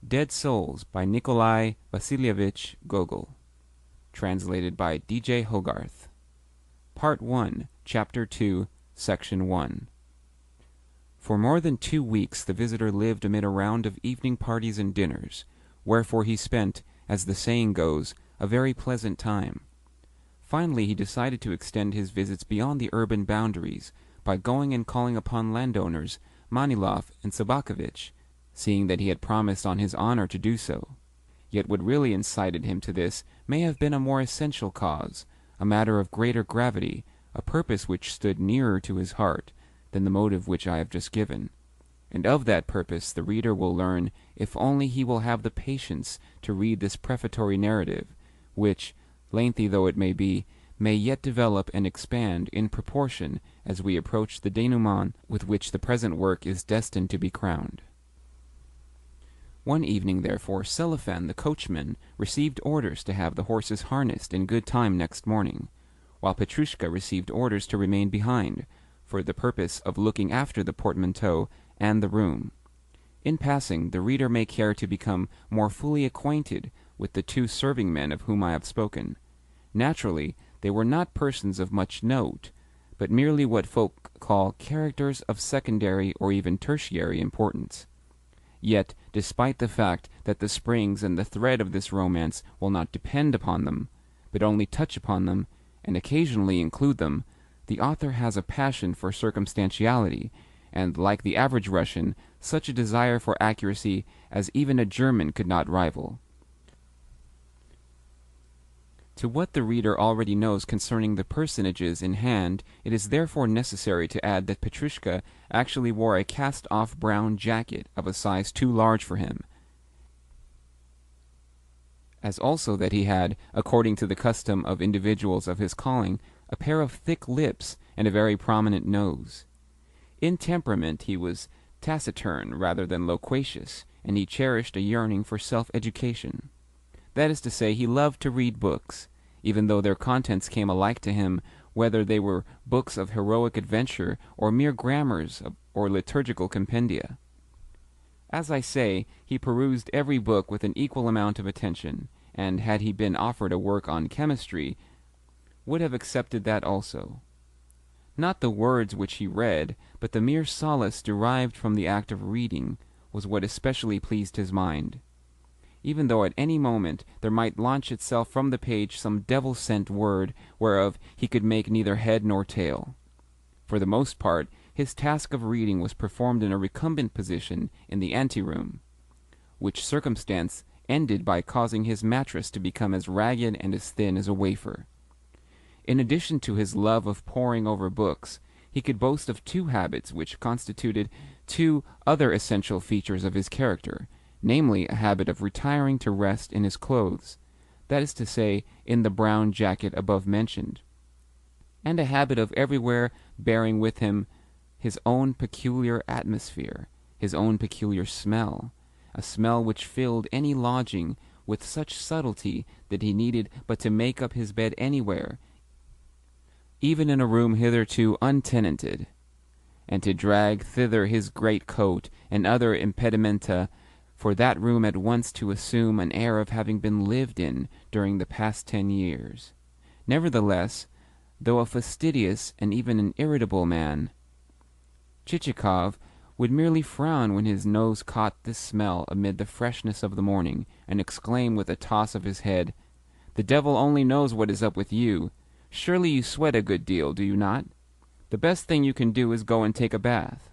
Dead Souls by Nikolai Vasilyevich Gogol. Translated by D.J. Hogarth. Part 1, Chapter 2, Section 1. For more than 2 weeks the visitor lived amid a round of evening parties and dinners, wherefore he spent, as the saying goes, a very pleasant time. Finally he decided to extend his visits beyond the urban boundaries by going and calling upon landowners Manilov and Sobakovitch, seeing that he had promised on his honor to do so. Yet what really incited him to this may have been a more essential cause, a matter of greater gravity, a purpose which stood nearer to his heart than the motive which I have just given. And of that purpose the reader will learn if only he will have the patience to read this prefatory narrative, which, lengthy though it may be, may yet develop and expand in proportion as we approach the denouement with which the present work is destined to be crowned. One evening, therefore, Selifan the coachman received orders to have the horses harnessed in good time next morning, while Petrushka received orders to remain behind, for the purpose of looking after the portmanteau and the room. In passing, the reader may care to become more fully acquainted with the 2 serving men of whom I have spoken. Naturally, they were not persons of much note, but merely what folk call characters of secondary or even tertiary importance. Yet, despite the fact that the springs and the thread of this romance will not depend upon them, but only touch upon them, and occasionally include them, the author has a passion for circumstantiality, and, like the average Russian, such a desire for accuracy as even a German could not rival. To what the reader already knows concerning the personages in hand, it is therefore necessary to add that Petrushka actually wore a cast-off brown jacket of a size too large for him, as also that he had, according to the custom of individuals of his calling, a pair of thick lips and a very prominent nose. In temperament he was taciturn rather than loquacious, and he cherished a yearning for self-education. That is to say, he loved to read books, even though their contents came alike to him, whether they were books of heroic adventure or mere grammars or liturgical compendia. As I say, he perused every book with an equal amount of attention, and had he been offered a work on chemistry, would have accepted that also. Not the words which he read, but the mere solace derived from the act of reading was what especially pleased his mind, even though at any moment there might launch itself from the page some devil-sent word whereof he could make neither head nor tail. For the most part, his task of reading was performed in a recumbent position in the anteroom, which circumstance ended by causing his mattress to become as ragged and as thin as a wafer. In addition to his love of poring over books, he could boast of 2 habits which constituted 2 other essential features of his character, namely a habit of retiring to rest in his clothes, that is to say, in the brown jacket above mentioned, and a habit of everywhere bearing with him his own peculiar atmosphere, his own peculiar smell, a smell which filled any lodging with such subtlety that he needed but to make up his bed anywhere, even in a room hitherto untenanted, and to drag thither his great coat and other impedimenta, for that room at once to assume an air of having been lived in during the past 10 years. Nevertheless, though a fastidious and even an irritable man, Chichikov would merely frown when his nose caught this smell amid the freshness of the morning, and exclaim with a toss of his head, "The devil only knows what is up with you. Surely you sweat a good deal, do you not? The best thing you can do is go and take a bath."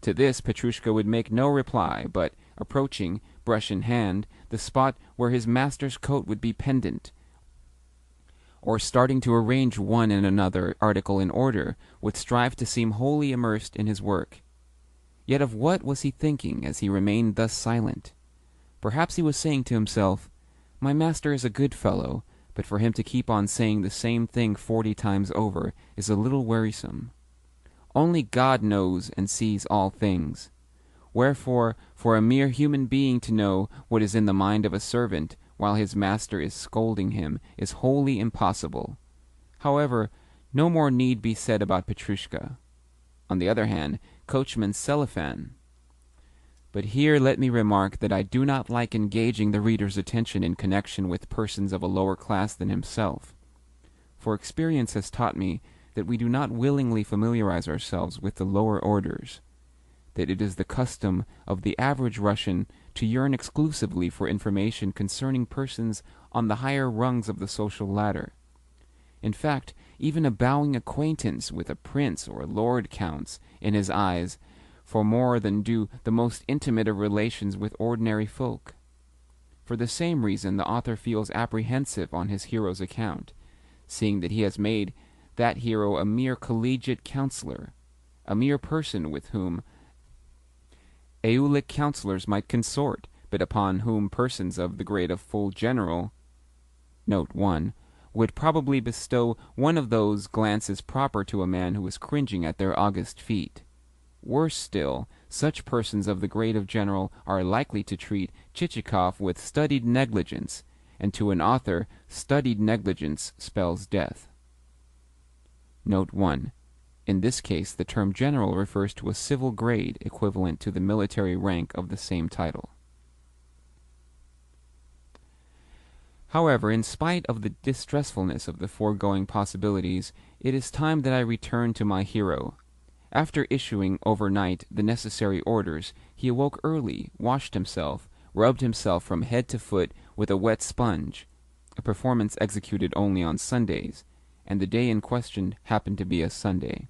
To this Petrushka would make no reply, but, approaching, brush in hand, the spot where his master's coat would be pendant, or starting to arrange one and another article in order, would strive to seem wholly immersed in his work. Yet of what was he thinking as he remained thus silent? Perhaps he was saying to himself, "My master is a good fellow, but for him to keep on saying the same thing 40 times over is a little wearisome. Only God knows and sees all things. Wherefore, for a mere human being to know what is in the mind of a servant while his master is scolding him is wholly impossible. However, no more need be said about Petrushka. On the other hand, coachman Selifan But here let me remark that I do not like engaging the reader's attention in connection with persons of a lower class than himself, for experience has taught me that we do not willingly familiarize ourselves with the lower orders, that it is the custom of the average Russian to yearn exclusively for information concerning persons on the higher rungs of the social ladder. In fact, even a bowing acquaintance with a prince or lord counts, in his eyes, for more than do the most intimate of relations with ordinary folk. For the same reason the author feels apprehensive on his hero's account, seeing that he has made that hero a mere collegiate counselor, a mere person with whom Aulic counselors might consort, but upon whom persons of the grade of full general Note 1, would probably bestow one of those glances proper to a man who is cringing at their august feet. Worse still, such persons of the grade of general are likely to treat Chichikov with studied negligence, and to an author studied negligence spells death. Note 1. In this case, the term general refers to a civil grade equivalent to the military rank of the same title. However, in spite of the distressfulness of the foregoing possibilities, it is time that I return to my hero. After issuing overnight the necessary orders, he awoke early, washed himself, rubbed himself from head to foot with a wet sponge, a performance executed only on Sundays, and the day in question happened to be a Sunday,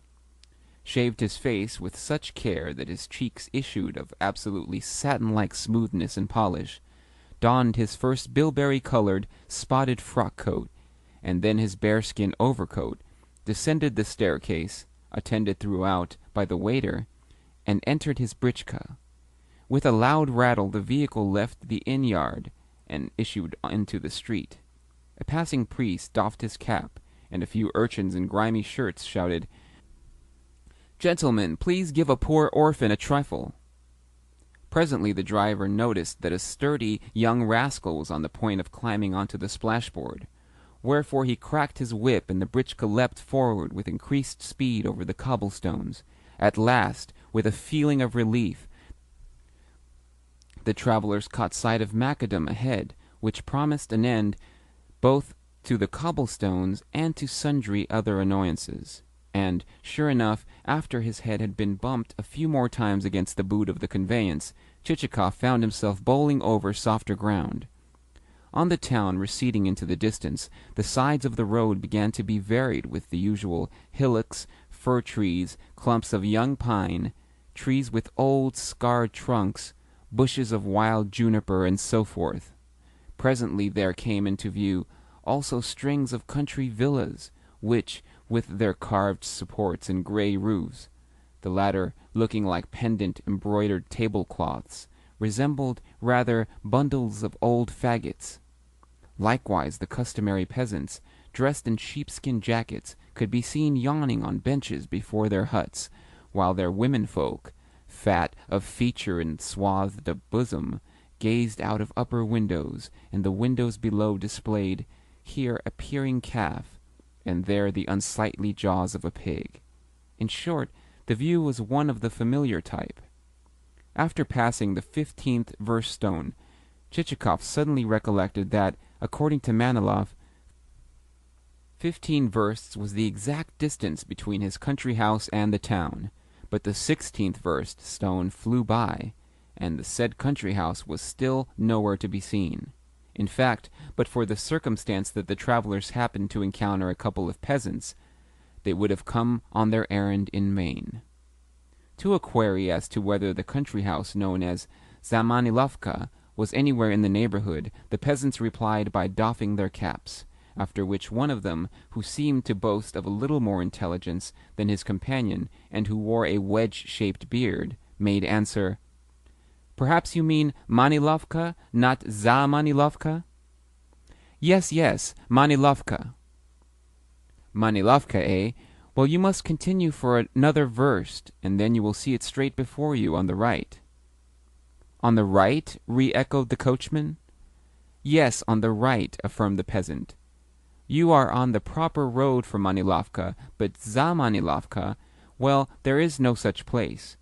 shaved his face with such care that his cheeks issued of absolutely satin-like smoothness and polish, donned his first bilberry-colored, spotted frock-coat, and then his bearskin overcoat, descended the staircase, attended throughout by the waiter, and entered his britchka. With a loud rattle the vehicle left the inn-yard and issued into the street. A passing priest doffed his cap, and a few urchins in grimy shirts shouted, "Gentlemen, please give a poor orphan a trifle." Presently the driver noticed that a sturdy young rascal was on the point of climbing onto the splashboard, wherefore he cracked his whip, and the britchka leapt forward with increased speed over the cobblestones. At last, with a feeling of relief, the travellers caught sight of macadam ahead, which promised an end both to the cobblestones and to sundry other annoyances. And, sure enough, after his head had been bumped a few more times against the boot of the conveyance, Chichikov found himself bowling over softer ground. On the town, receding into the distance, the sides of the road began to be varied with the usual hillocks, fir trees, clumps of young pine, trees with old, scarred trunks, bushes of wild juniper, and so forth. Presently there came into view also strings of country villas, which, with their carved supports and grey roofs, the latter looking like pendant embroidered tablecloths, resembled rather bundles of old faggots. Likewise the customary peasants, dressed in sheepskin jackets, could be seen yawning on benches before their huts, while their womenfolk, fat of feature and swathed of bosom, gazed out of upper windows, and the windows below displayed here a peering calf, and there the unsightly jaws of a pig. In short, the view was one of the familiar type. After passing the 15th verst stone, Chichikov suddenly recollected that, according to Manilov, 15 versts was the exact distance between his country house and the town, but the 16th verst stone flew by, and the said country house was still nowhere to be seen. In fact, but for the circumstance that the travellers happened to encounter a couple of peasants, they would have come on their errand in vain. To a query as to whether the country house known as Zamanilovka was anywhere in the neighbourhood, the peasants replied by doffing their caps, after which one of them, who seemed to boast of a little more intelligence than his companion, and who wore a wedge-shaped beard, made answer, "Perhaps you mean Manilovka, not Zamanilovka?" "Yes, yes, Manilovka." "Manilovka, eh? Well, you must continue for another verst, and then you will see it straight before you on the right." "On the right?" re-echoed the coachman. "Yes, on the right," affirmed the peasant. "You are on the proper road for Manilovka, but Zamanilovka, well, there is no such place.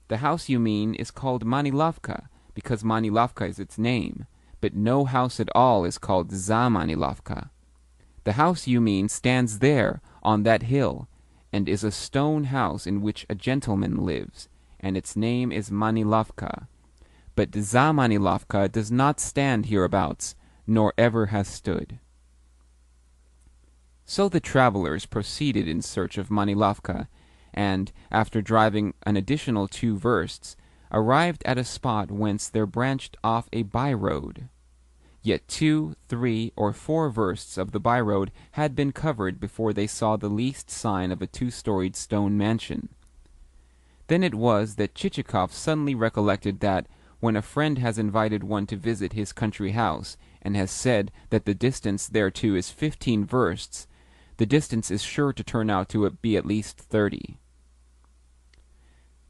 The house you mean is called Manilovka, because Manilovka is its name, but no house at all is called Za Manilovka. The house you mean stands there, on that hill, and is a stone house in which a gentleman lives, and its name is Manilovka. But Za Manilovka does not stand hereabouts, nor ever has stood. So the travelers proceeded in search of Manilovka, and, after driving an additional 2 versts, arrived at a spot whence there branched off a by-road. Yet 2, 3, or 4 versts of the by-road had been covered before they saw the least sign of a 2-storied stone mansion. Then it was that Chichikov suddenly recollected that, when a friend has invited one to visit his country house, and has said that the distance thereto is 15 versts, the distance is sure to turn out to be at least 30.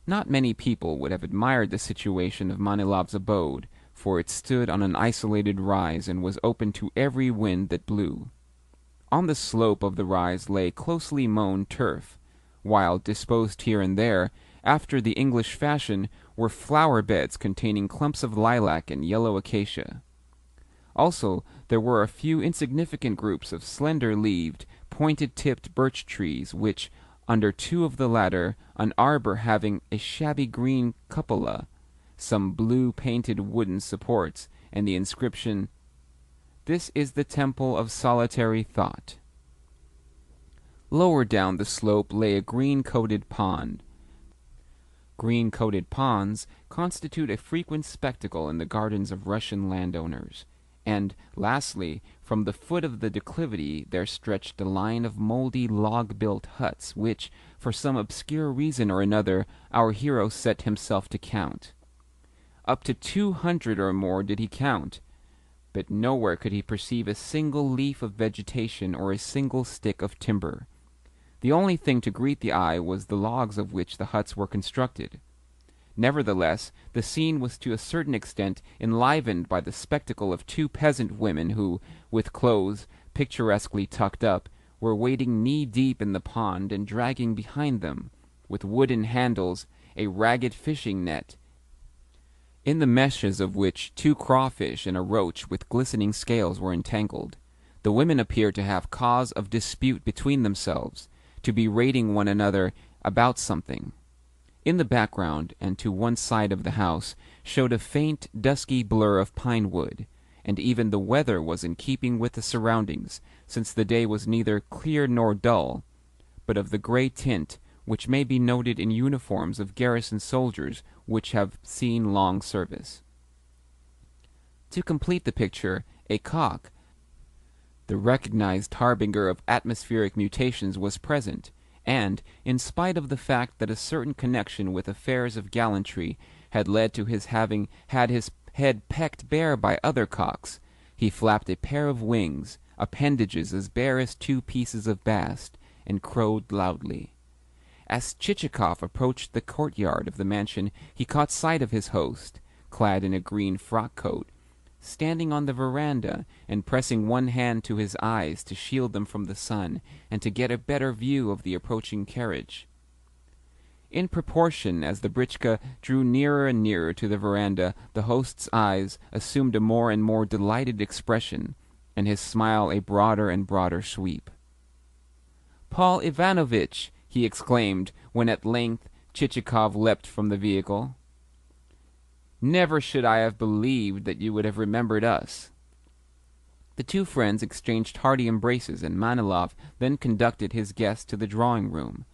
Not many people would have admired the situation of Manilov's abode, for it stood on an isolated rise and was open to every wind that blew. On the slope of the rise lay closely mown turf, while, disposed here and there, after the English fashion, were flower beds containing clumps of lilac and yellow acacia. Also, there were a few insignificant groups of slender-leaved, pointed-tipped birch trees, which, under 2 of the latter, an arbor having a shabby green cupola, some blue-painted wooden supports, and the inscription, "This is the Temple of Solitary Thought." Lower down the slope lay a green-coated pond. Green-coated ponds constitute a frequent spectacle in the gardens of Russian landowners. And, lastly, from the foot of the declivity there stretched a line of mouldy log-built huts, which, for some obscure reason or another, our hero set himself to count. Up to 200 or more did he count, but nowhere could he perceive a single leaf of vegetation or a single stick of timber. The only thing to greet the eye was the logs of which the huts were constructed. Nevertheless, the scene was to a certain extent enlivened by the spectacle of 2 peasant women who, with clothes picturesquely tucked up, were wading knee-deep in the pond and dragging behind them, with wooden handles, a ragged fishing net, in the meshes of which 2 crawfish and a roach with glistening scales were entangled. The women appeared to have cause of dispute between themselves, to be rating one another about something. In the background, and to one side of the house, showed a faint, dusky blur of pine wood, and even the weather was in keeping with the surroundings, since the day was neither clear nor dull, but of the grey tint which may be noted in uniforms of garrison soldiers which have seen long service. To complete the picture, a cock, the recognized harbinger of atmospheric mutations, was present, and, in spite of the fact that a certain connection with affairs of gallantry had led to his having had his head pecked bare by other cocks, he flapped a pair of wings, appendages as bare as 2 pieces of bast, and crowed loudly. As Chichikov approached the courtyard of the mansion, he caught sight of his host, clad in a green frock-coat, standing on the veranda and pressing one hand to his eyes to shield them from the sun and to get a better view of the approaching carriage. In proportion as the britchka drew nearer and nearer to the veranda, the host's eyes assumed a more and more delighted expression, and his smile a broader and broader sweep. "Paul Ivanovich!" he exclaimed, when at length Chichikov leapt from the vehicle. "Never should I have believed that you would have remembered us." The 2 friends exchanged hearty embraces, and Manilov then conducted his guest to the drawing-room.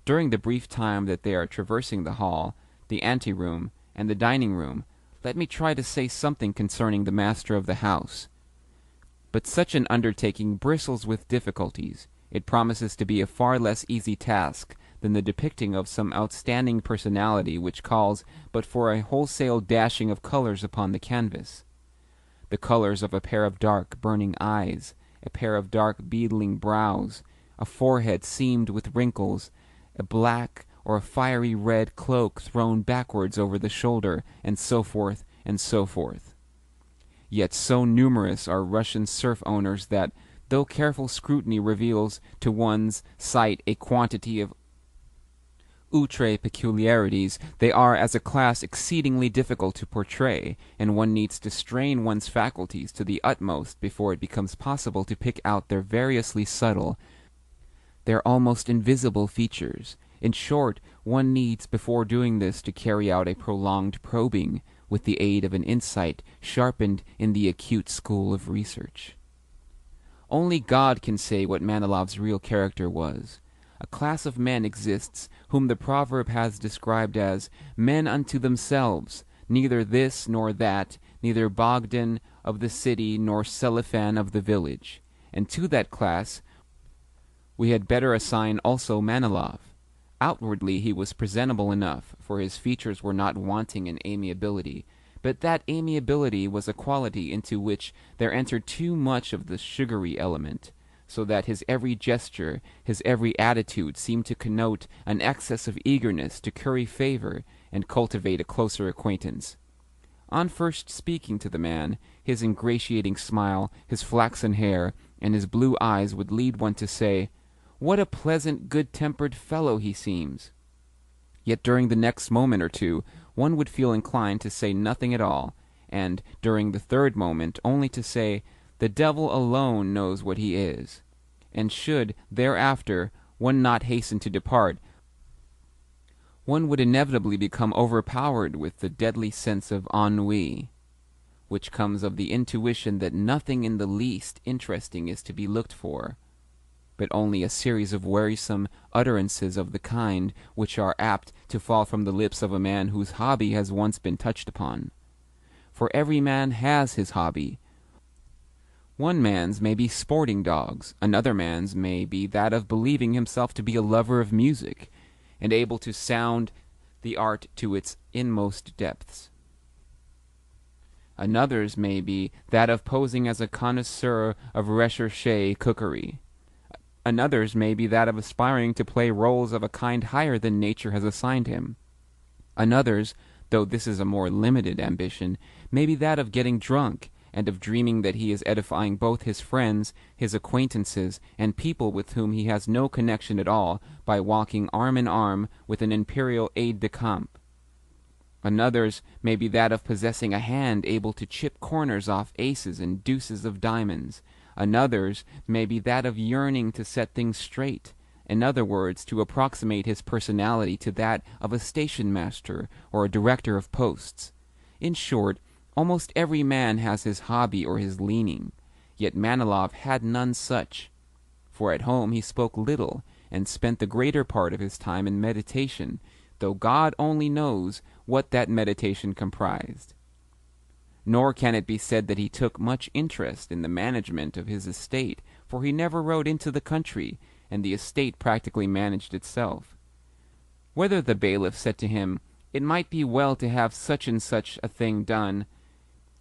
During the brief time that they are traversing the hall, the ante-room, and the dining-room, let me try to say something concerning the master of the house. But such an undertaking bristles with difficulties. It promises to be a far less easy task than the depicting of some outstanding personality which calls but for a wholesale dashing of colors upon the canvas. The colors of a pair of dark, burning eyes, a pair of dark, beetling brows, a forehead seamed with wrinkles, a black or a fiery red cloak thrown backwards over the shoulder, and so forth, and so forth. Yet so numerous are Russian serf owners that, though careful scrutiny reveals to one's sight a quantity of outre peculiarities, they are as a class exceedingly difficult to portray, and one needs to strain one's faculties to the utmost before it becomes possible to pick out their variously subtle, their almost invisible features. In short, one needs before doing this to carry out a prolonged probing, with the aid of an insight sharpened in the acute school of research. Only God can say what Manilov's real character was. A class of men exists whom the proverb has described as men unto themselves, neither this nor that, neither Bogdan of the city nor Selifan of the village. And to that class we had better assign also Manilov. Outwardly he was presentable enough, for his features were not wanting in amiability, but that amiability was a quality into which there entered too much of the sugary element, so that his every gesture, his every attitude seemed to connote an excess of eagerness to curry favor and cultivate a closer acquaintance. On first speaking to the man, his ingratiating smile, his flaxen hair, and his blue eyes would lead one to say, "What a pleasant, good-tempered fellow he seems!" Yet during the next moment or two one would feel inclined to say nothing at all, and during the third moment only to say, "The devil alone knows what he is." And should, thereafter, one not hasten to depart, one would inevitably become overpowered with the deadly sense of ennui, which comes of the intuition that nothing in the least interesting is to be looked for, but only a series of wearisome utterances of the kind which are apt to fall from the lips of a man whose hobby has once been touched upon. For every man has his hobby. One man's may be sporting dogs, another man's may be that of believing himself to be a lover of music, and able to sound the art to its inmost depths. Another's may be that of posing as a connoisseur of recherche cookery. Another's may be that of aspiring to play roles of a kind higher than nature has assigned him. Another's, though this is a more limited ambition, may be that of getting drunk, and of dreaming that he is edifying both his friends, his acquaintances, and people with whom he has no connection at all, by walking arm in arm with an imperial aide-de-camp. Another's may be that of possessing a hand able to chip corners off aces and deuces of diamonds. Another's may be that of yearning to set things straight, in other words, to approximate his personality to that of a station-master or a director of posts. In short, almost every man has his hobby or his leaning, yet Manilov had none such, for at home he spoke little, and spent the greater part of his time in meditation, though God only knows what that meditation comprised. Nor can it be said that he took much interest in the management of his estate, for he never rode into the country, and the estate practically managed itself. Whether the bailiff said to him, "It might be well to have such and such a thing done,"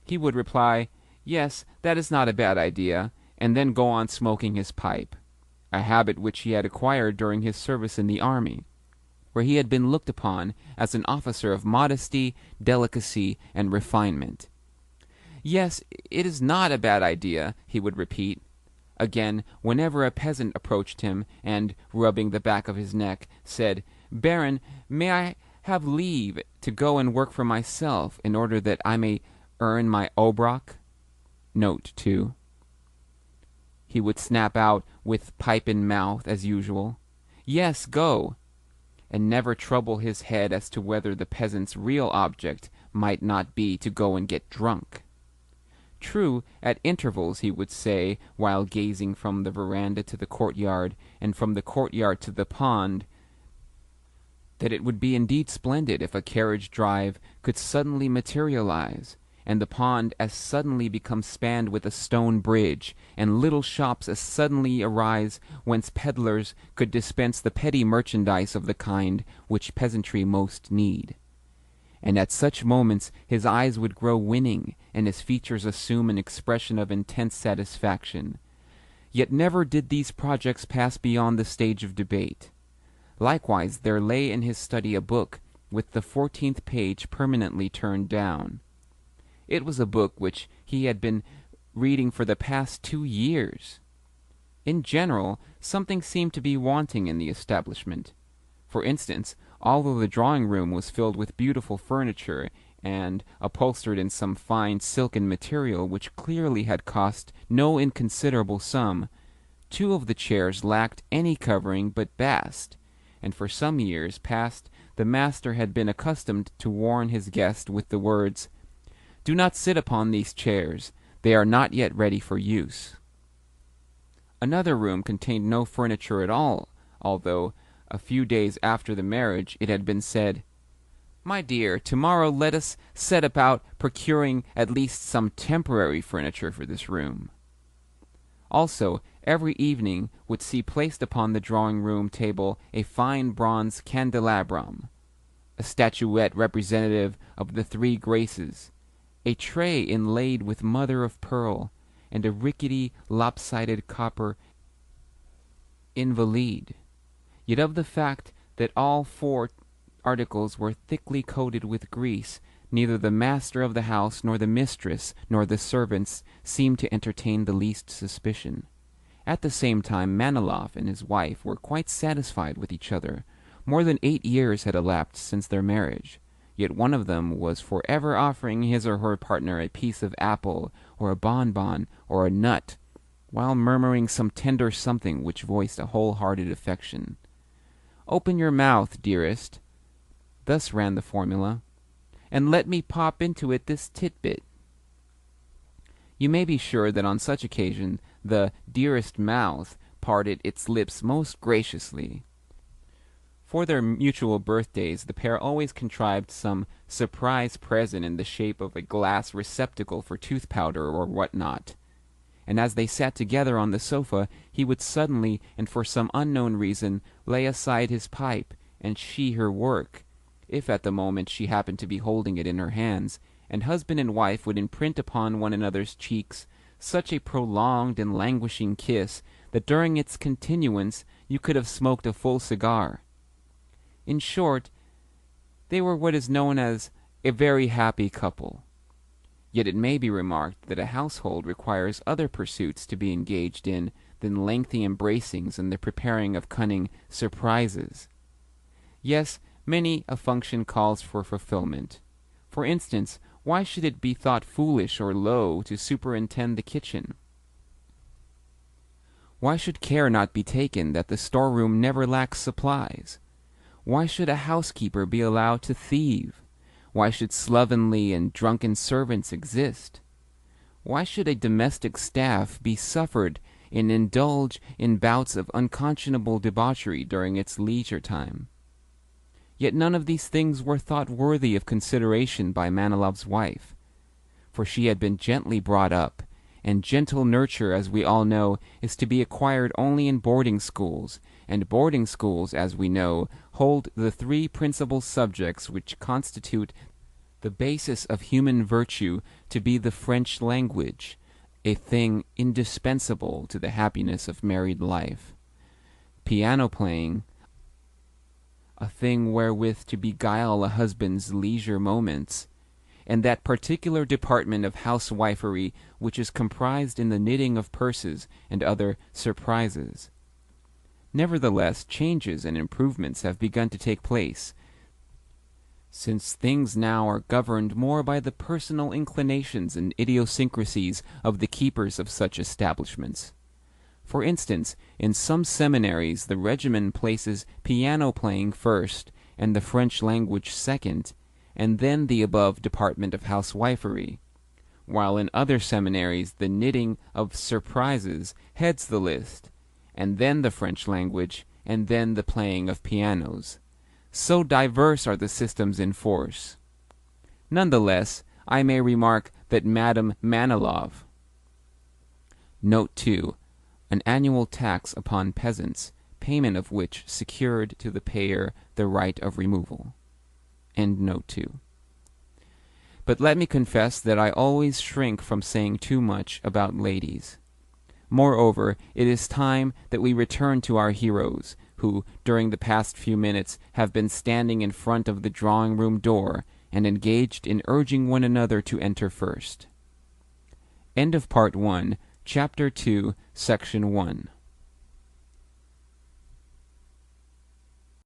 he would reply, "Yes, that is not a bad idea," and then go on smoking his pipe, a habit which he had acquired during his service in the army, where he had been looked upon as an officer of modesty, delicacy, and refinement. "Yes, it is not a bad idea," he would repeat. Again, whenever a peasant approached him, and, rubbing the back of his neck, said, "Baron, may I have leave to go and work for myself, in order that I may earn my obrok?" Note 2. He would snap out, with pipe in mouth, as usual, "Yes, go," and never trouble his head as to whether the peasant's real object might not be to go and get drunk. True, at intervals he would say, while gazing from the veranda to the courtyard, and from the courtyard to the pond, that it would be indeed splendid if a carriage drive could suddenly materialize, and the pond as suddenly become spanned with a stone bridge, and little shops as suddenly arise whence peddlers could dispense the petty merchandise of the kind which peasantry most need. And at such moments his eyes would grow winning, and his features assume an expression of intense satisfaction. Yet never did these projects pass beyond the stage of debate. Likewise there lay in his study a book with the 14th page permanently turned down. It was a book which he had been reading for the past 2 years. In general, something seemed to be wanting in the establishment. For instance, although the drawing-room was filled with beautiful furniture and upholstered in some fine silken material which clearly had cost no inconsiderable sum, two of the chairs lacked any covering but bast, and for some years past the master had been accustomed to warn his guest with the words, "Do not sit upon these chairs, they are not yet ready for use." Another room contained no furniture at all, although a few days after the marriage it had been said, "My dear, tomorrow let us set about procuring at least some temporary furniture for this room." Also, every evening would see placed upon the drawing-room table a fine bronze candelabrum, a statuette representative of the three Graces, a tray inlaid with mother of pearl, and a rickety, lopsided copper invalide. Yet of the fact that all four articles were thickly coated with grease, neither the master of the house nor the mistress nor the servants seemed to entertain the least suspicion. At the same time Manilov and his wife were quite satisfied with each other. More than 8 years had elapsed since their marriage, yet one of them was for ever offering his or her partner a piece of apple, or a bonbon, or a nut, while murmuring some tender something which voiced a whole-hearted affection. "Open your mouth, dearest," thus ran the formula, "and let me pop into it this titbit." You may be sure that on such occasion the dearest mouth parted its lips most graciously. For their mutual birthdays the pair always contrived some surprise present in the shape of a glass receptacle for tooth-powder or what not, and as they sat together on the sofa he would suddenly, and for some unknown reason, lay aside his pipe, and she her work, if at the moment she happened to be holding it in her hands, and husband and wife would imprint upon one another's cheeks such a prolonged and languishing kiss that during its continuance you could have smoked a full cigar. In short, they were what is known as a very happy couple. Yet it may be remarked that a household requires other pursuits to be engaged in than lengthy embracings and the preparing of cunning surprises. Yes, many a function calls for fulfillment. For instance, why should it be thought foolish or low to superintend the kitchen? Why should care not be taken that the storeroom never lacks supplies? Why should a housekeeper be allowed to thieve? Why should slovenly and drunken servants exist? Why should a domestic staff be suffered and indulge in bouts of unconscionable debauchery during its leisure time? Yet none of these things were thought worthy of consideration by Manilov's wife, for she had been gently brought up, and gentle nurture, as we all know, is to be acquired only in boarding schools, and boarding schools, as we know, hold the three principal subjects which constitute the basis of human virtue to be the French language, a thing indispensable to the happiness of married life; piano playing, a thing wherewith to beguile a husband's leisure moments; and that particular department of housewifery which is comprised in the knitting of purses and other surprises. Nevertheless, changes and improvements have begun to take place, since things now are governed more by the personal inclinations and idiosyncrasies of the keepers of such establishments. For instance, in some seminaries the regimen places piano playing first and the French language second, and then the above department of housewifery, while in other seminaries the knitting of surprises heads the list, and then the French language, and then the playing of pianos. So diverse are the systems in force. None the less, I may remark that Madame Manilov, Note 2, an annual tax upon peasants, payment of which secured to the payer the right of removal. End note 2. But let me confess that I always shrink from saying too much about ladies. Moreover, it is time that we return to our heroes, who, during the past few minutes, have been standing in front of the drawing-room door, and engaged in urging one another to enter first. End of Part 1, Chapter 2, Section 1.